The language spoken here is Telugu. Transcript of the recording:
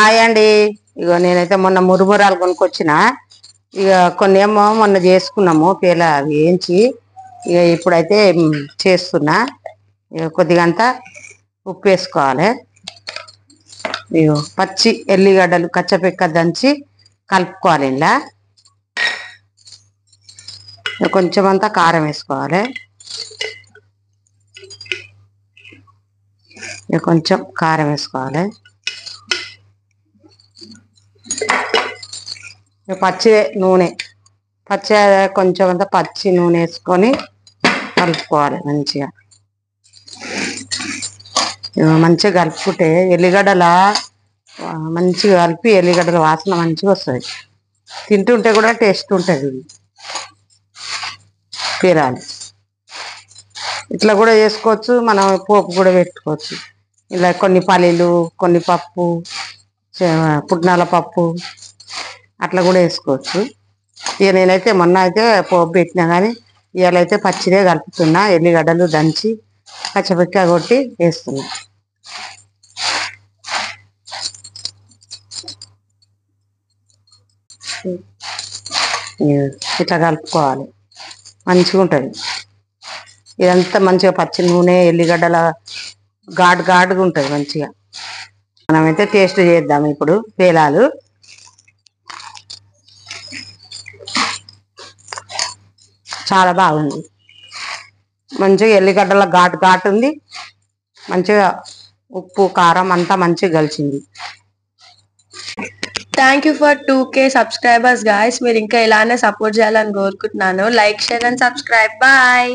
హాయ్ అండి. ఇగో నేనైతే మొన్న మురుమురాలు కొనుక్కొచ్చిన. ఇక కొన్ని ఏమో మొన్న చేసుకున్నాము పేల వేయించి. ఇక ఇప్పుడైతే చేస్తున్నా. ఇక కొద్దిగంతా ఉప్పు వేసుకోవాలి. ఇగో పచ్చి ఎల్లిగడ్డలు కచ్చపెక్క దంచి కలుపుకోవాలి. ఇలా కొంచెం అంతా కారం వేసుకోవాలి. ఇక కొంచెం కారం వేసుకోవాలి. పచ్చి నూనె కొంచెం అంతా పచ్చి నూనె వేసుకొని కలుపుకోవాలి మంచిగా. మంచిగా కలుపుకుంటే ఎల్లిగడ్డల మంచిగా కలిపి ఎల్లిగడ్డల వాసన మంచిగా వస్తుంది. తింటుంటే కూడా టేస్ట్ ఉంటుంది. పేరాలు ఇట్లా కూడా చేసుకోవచ్చు. మనం పోపు కూడా పెట్టుకోవచ్చు. ఇలా కొన్ని పల్లీలు, కొన్ని పప్పు, పుట్నాల పప్పు అట్లా కూడా వేసుకోవచ్చు. ఇక నేనైతే మొన్న అయితే పోపు పెట్టినా కానీ ఇవాళ అయితే పచ్చిదే కలుపుతున్నా. ఎల్లిగడ్డలు దంచి పచ్చపిక్క కొట్టి వేస్తున్నా. ఇట్లా కలుపుకోవాలి. మంచిగా ఉంటుంది. ఇదంతా మంచిగా పచ్చి నూనె ఎల్లిగడ్డల ఘాటుగా ఉంటుంది మంచిగా. మనమైతే టేస్ట్ చేద్దాం ఇప్పుడు పేలాలు. చాలా బాగుంది. మంచిగా ఎల్లిగడ్డల ఘాటు ఉంది. మంచిగా ఉప్పు కారం అంతా మంచిగా కలిసింది. Thank you for 2K subscribers guys. మీరు ఇంకా ఇలానే సపోర్ట్ చేయాలని కోరుకుంటున్నాను. Like, share and subscribe. Bye.